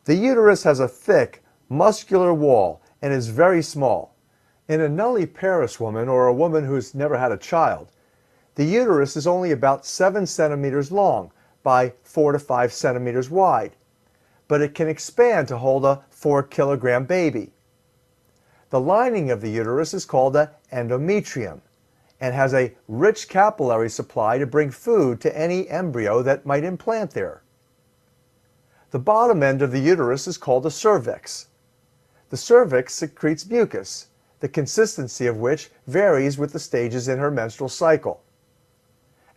The uterus has a thick, muscular wall and is very small. In a nulliparous woman, or a woman who's never had a child, the uterus is only about 7 centimeters long by 4 to 5 centimeters wide, but it can expand to hold a 4-kilogram baby. The lining of the uterus is called the endometrium and has a rich capillary supply to bring food to any embryo that might implant there. The bottom end of the uterus is called the cervix. The cervix secretes mucus, the consistency of which varies with the stages in her menstrual cycle.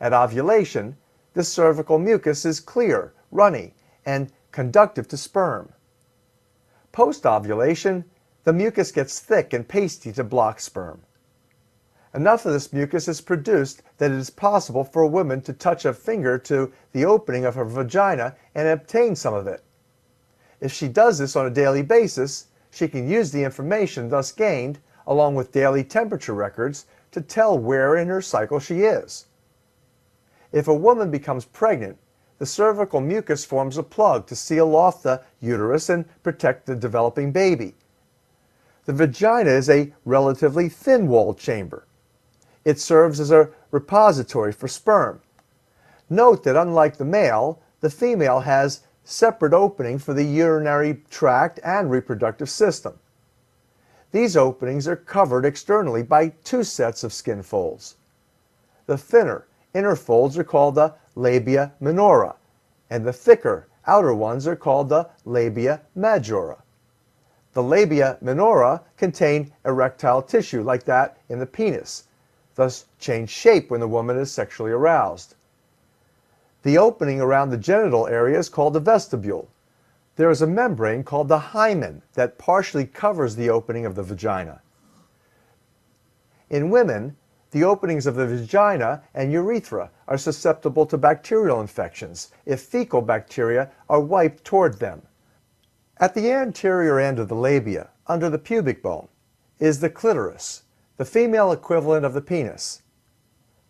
At ovulation, this cervical mucus is clear, runny, and conductive to sperm. Post-ovulation, the mucus gets thick and pasty to block sperm. Enough of this mucus is produced that it is possible for a woman to touch a finger to the opening of her vagina and obtain some of it. If she does this on a daily basis, she can use the information thus gained, along with daily temperature records, to tell where in her cycle she is. If a woman becomes pregnant, the cervical mucus forms a plug to seal off the uterus and protect the developing baby. The vagina is a relatively thin-walled chamber. It serves as a repository for sperm. Note that unlike the male, the female has separate opening for the urinary tract and reproductive system. These openings are covered externally by 2 sets of skin folds. The thinner, inner folds are called the labia minora, and the thicker, outer ones are called the labia majora. The labia minora contain erectile tissue like that in the penis, thus change shape when the woman is sexually aroused. The opening around the genital area is called the vestibule. There is a membrane called the hymen that partially covers the opening of the vagina. In women, the openings of the vagina and urethra are susceptible to bacterial infections if fecal bacteria are wiped toward them. At the anterior end of the labia, under the pubic bone, is the clitoris, the female equivalent of the penis.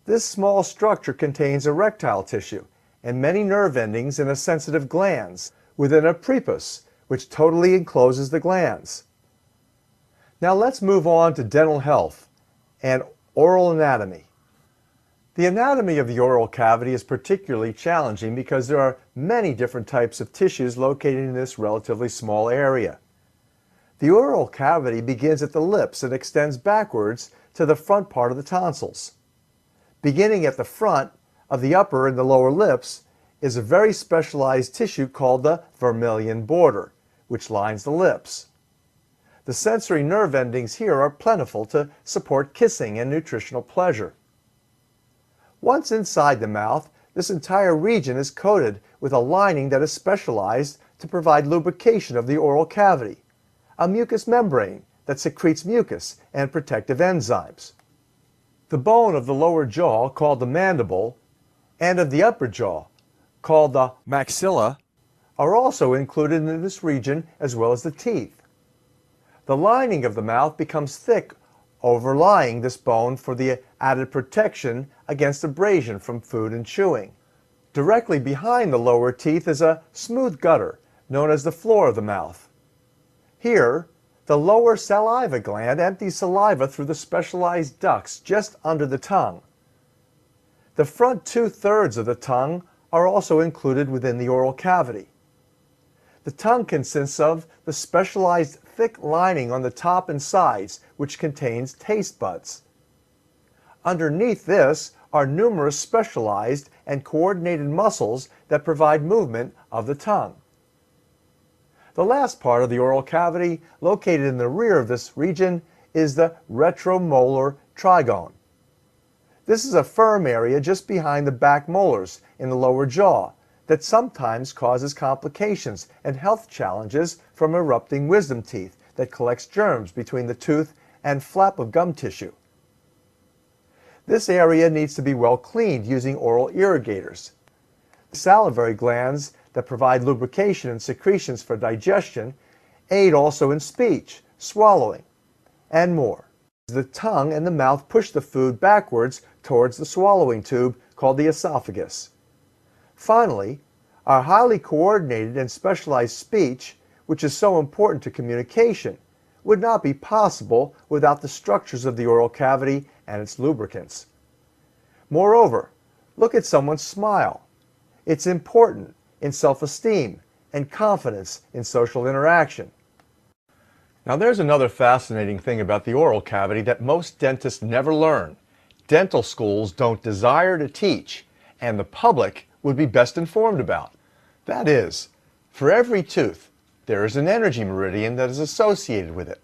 This small structure contains erectile tissue and many nerve endings and sensitive glands within a prepuce, which totally encloses the glands. Now let's move on to dental health and oral anatomy. The anatomy of the oral cavity is particularly challenging because there are many different types of tissues located in this relatively small area. The oral cavity begins at the lips and extends backwards to the front part of the tonsils. Beginning at the front of the upper and the lower lips is a very specialized tissue called the vermilion border, which lines the lips. The sensory nerve endings here are plentiful to support kissing and nutritional pleasure. Once inside the mouth, this entire region is coated with a lining that is specialized to provide lubrication of the oral cavity, a mucous membrane that secretes mucus and protective enzymes. The bone of the lower jaw, called the mandible, and of the upper jaw, called the maxilla, are also included in this region as well as the teeth. The lining of the mouth becomes thick overlying this bone for the added protection against abrasion from food and chewing. Directly behind the lower teeth is a smooth gutter known as the floor of the mouth. Here, the lower saliva gland empties saliva through the specialized ducts just under the tongue. The front 2/3 of the tongue are also included within the oral cavity. The tongue consists of the specialized thick lining on the top and sides, which contains taste buds. Underneath this are numerous specialized and coordinated muscles that provide movement of the tongue. The last part of the oral cavity, located in the rear of this region, is the retromolar trigone. This is a firm area just behind the back molars in the lower jaw that sometimes causes complications and health challenges from erupting wisdom teeth that collects germs between the tooth and flap of gum tissue. This area needs to be well cleaned using oral irrigators. Salivary glands that provide lubrication and secretions for digestion aid also in speech, swallowing, and more. The tongue and the mouth push the food backwards towards the swallowing tube called the esophagus. Finally, our highly coordinated and specialized speech, which is so important to communication, would not be possible without the structures of the oral cavity and its lubricants. Moreover, look at someone's smile. It's important in self-esteem and confidence in social interaction. Now there's another fascinating thing about the oral cavity that most dentists never learn. Dental schools don't desire to teach, and the public would be best informed about. That is, for every tooth, there is an energy meridian that is associated with it,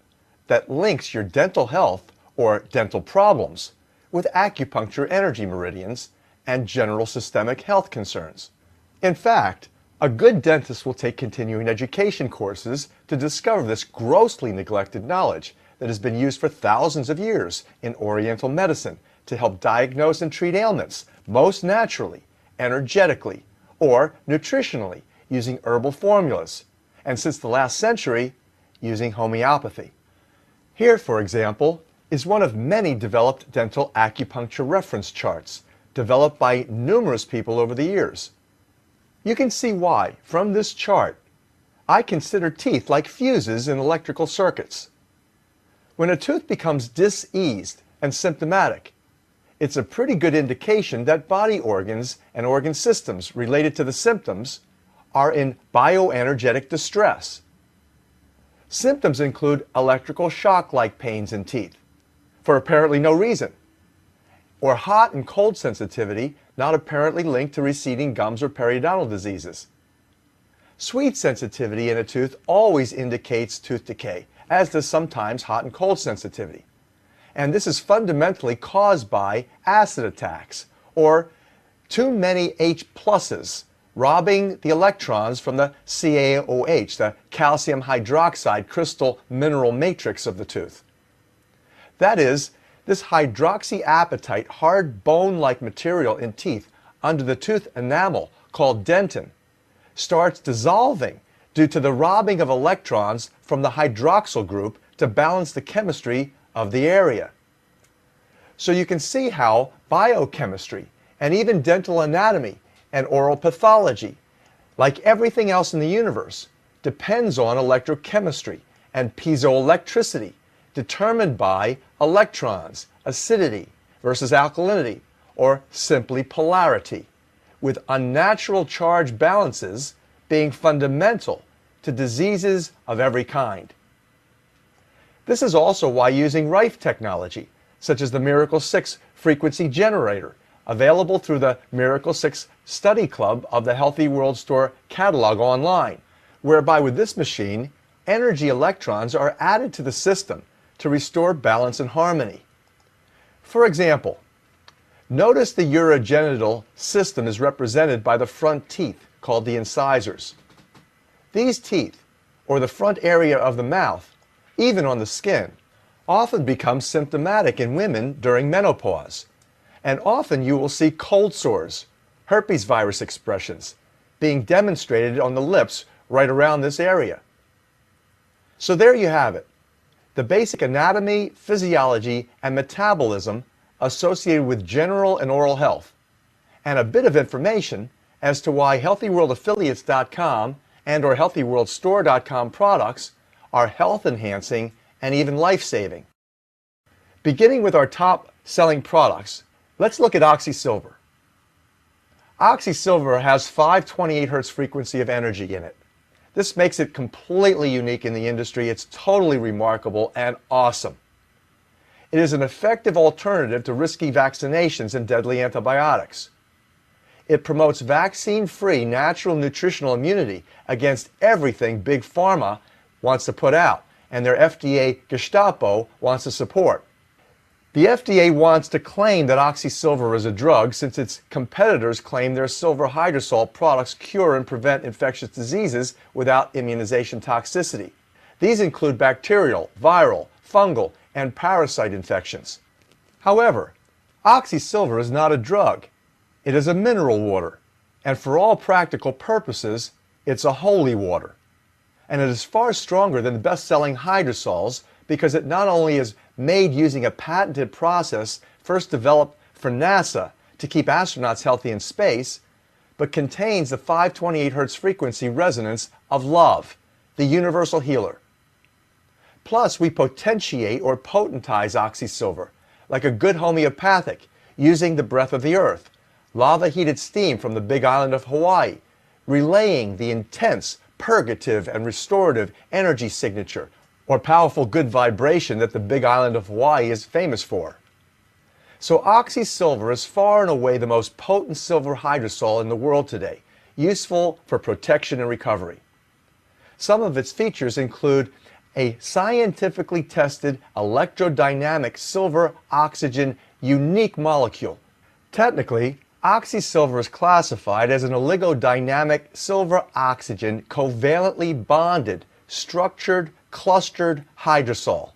that links your dental health or dental problems with acupuncture energy meridians and general systemic health concerns. In fact, a good dentist will take continuing education courses to discover this grossly neglected knowledge that has been used for thousands of years in Oriental medicine to help diagnose and treat ailments, most naturally, energetically, or nutritionally, using herbal formulas, and since the last century, using homeopathy. Here, for example, is one of many developed dental acupuncture reference charts, developed by numerous people over the years. You can see why, from this chart, I consider teeth like fuses in electrical circuits. When a tooth becomes diseased and symptomatic, it's a pretty good indication that body organs and organ systems related to the symptoms are in bioenergetic distress. Symptoms include electrical shock-like pains in teeth, for apparently no reason, or hot and cold sensitivity not apparently linked to receding gums or periodontal diseases. Sweet sensitivity in a tooth always indicates tooth decay, as does sometimes hot and cold sensitivity. And this is fundamentally caused by acid attacks, or too many H pluses, robbing the electrons from the CaOH, the calcium hydroxide crystal mineral matrix of the tooth. That is, this hydroxyapatite hard bone-like material in teeth under the tooth enamel, called dentin, starts dissolving due to the robbing of electrons from the hydroxyl group to balance the chemistry of the area. So you can see how biochemistry and even dental anatomy and oral pathology, like everything else in the universe, depends on electrochemistry and piezoelectricity determined by electrons, acidity versus alkalinity, or simply polarity, with unnatural charge balances being fundamental to diseases of every kind. This is also why using Rife technology, such as the Miracle 6 frequency generator, available through the Miracle 6 Study Club of the Healthy World Store catalog online, whereby with this machine, energy electrons are added to the system to restore balance and harmony. For example, notice the urogenital system is represented by the front teeth, called the incisors. These teeth, or the front area of the mouth, even on the skin, often become symptomatic in women during menopause. And often you will see cold sores, herpes virus expressions, being demonstrated on the lips right around this area. So there you have it, the basic anatomy, physiology, and metabolism associated with general and oral health, and a bit of information as to why HealthyWorldAffiliates.com and or HealthyWorldStore.com products are health-enhancing and even life-saving. Beginning with our top-selling products, let's look at OxySilver. OxySilver has 528 Hz frequency of energy in it. This makes it completely unique in the industry. It's totally remarkable and awesome. It is an effective alternative to risky vaccinations and deadly antibiotics. It promotes vaccine-free natural nutritional immunity against everything Big Pharma wants to put out and their FDA Gestapo wants to support. The FDA wants to claim that OxySilver is a drug since its competitors claim their silver hydrosol products cure and prevent infectious diseases without immunization toxicity. These include bacterial, viral, fungal, and parasite infections. However, OxySilver is not a drug. It is a mineral water, and for all practical purposes, it's a holy water. And it is far stronger than the best-selling hydrosols because it not only is made using a patented process first developed for NASA to keep astronauts healthy in space, but contains the 528 Hz frequency resonance of love, the universal healer. Plus, we potentiate or potentize oxysilver, like a good homeopathic, using the breath of the earth, lava-heated steam from the Big Island of Hawaii, relaying the intense purgative and restorative energy signature or powerful good vibration that the Big Island of Hawaii is famous for. So oxysilver is far and away the most potent silver hydrosol in the world today, useful for protection and recovery. Some of its features include a scientifically tested electrodynamic silver-oxygen unique molecule. Technically, oxysilver is classified as an oligodynamic silver-oxygen covalently bonded, structured, clustered hydrosol.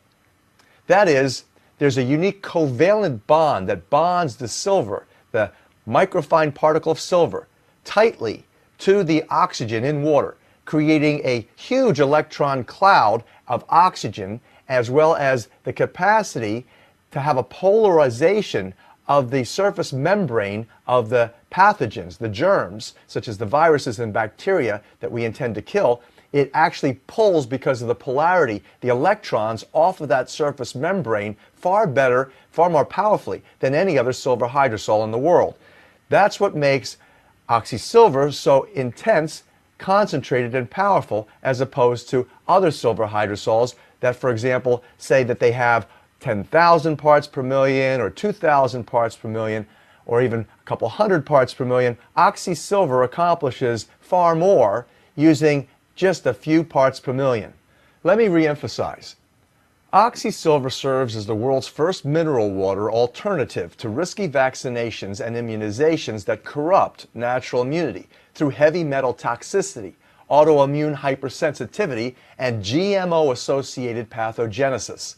That is, there's a unique covalent bond that bonds the silver, the microfine particle of silver, tightly to the oxygen in water, creating a huge electron cloud of oxygen, as well as the capacity to have a polarization of the surface membrane of the pathogens, the germs, such as the viruses and bacteria that we intend to kill. It actually pulls, because of the polarity, the electrons off of that surface membrane far better, far more powerfully than any other silver hydrosol in the world. That's what makes oxysilver so intense, concentrated, and powerful, as opposed to other silver hydrosols that, for example, say that they have 10,000 parts per million or 2,000 parts per million or even a couple hundred parts per million. Oxysilver accomplishes far more using just a few parts per million. Let me re-emphasize. Oxysilver serves as the world's first mineral water alternative to risky vaccinations and immunizations that corrupt natural immunity through heavy metal toxicity, autoimmune hypersensitivity, and GMO-associated pathogenesis.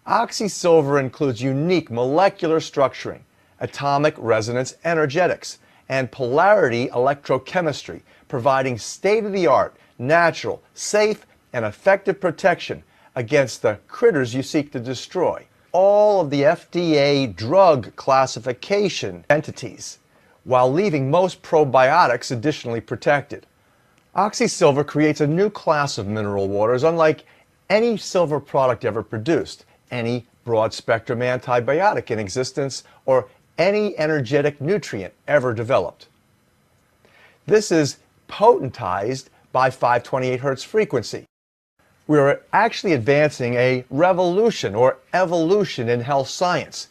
Oxysilver includes unique molecular structuring, atomic resonance energetics, and polarity electrochemistry, providing state-of-the-art, natural, safe, and effective protection against the critters you seek to destroy. All of the FDA drug classification entities, while leaving most probiotics additionally protected. Oxysilver creates a new class of mineral waters unlike any silver product ever produced, any broad-spectrum antibiotic in existence, or any energetic nutrient ever developed. This is potentized by 528 Hz frequency. We are actually advancing a revolution or evolution in health science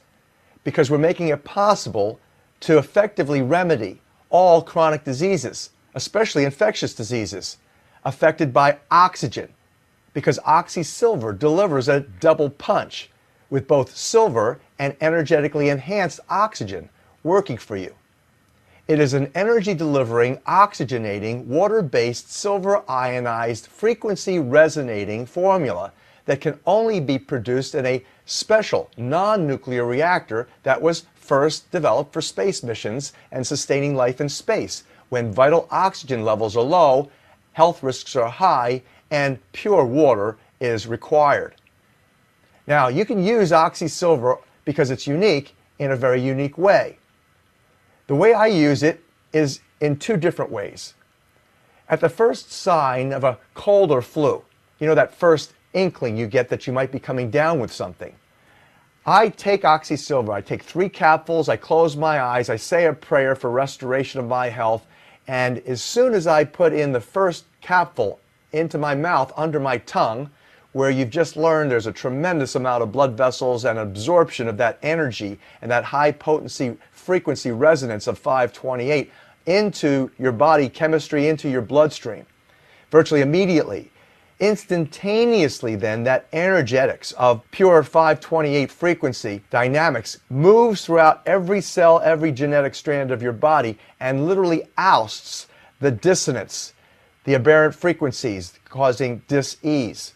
because we're making it possible to effectively remedy all chronic diseases, especially infectious diseases, affected by oxygen, because oxysilver delivers a double punch with both silver and energetically enhanced oxygen working for you. It is an energy-delivering, oxygenating, water-based, silver-ionized, frequency-resonating formula that can only be produced in a special non-nuclear reactor that was first developed for space missions and sustaining life in space, when vital oxygen levels are low, health risks are high, and pure water is required. Now, you can use oxysilver because it's unique in a very unique way. The way I use it is in two different ways. At the first sign of a cold or flu, you know, that first inkling you get that you might be coming down with something, I take oxysilver. I take 3 capfuls, I close my eyes, I say a prayer for restoration of my health, and as soon as I put in the first capful into my mouth, under my tongue, where you've just learned there's a tremendous amount of blood vessels and absorption of that energy and that high potency frequency resonance of 528 into your body chemistry, into your bloodstream, virtually immediately. Instantaneously then, that energetics of pure 528 frequency dynamics moves throughout every cell, every genetic strand of your body, and literally ousts the dissonance, the aberrant frequencies causing dis-ease.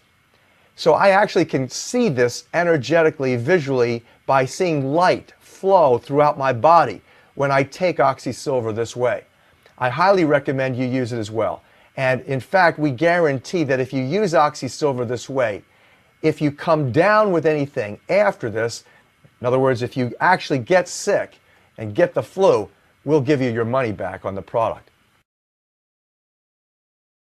So I actually can see this energetically, visually, by seeing light flow throughout my body when I take oxysilver this way. I highly recommend you use it as well. And in fact, we guarantee that if you use oxysilver this way, if you come down with anything after this, in other words, if you actually get sick and get the flu, we'll give you your money back on the product.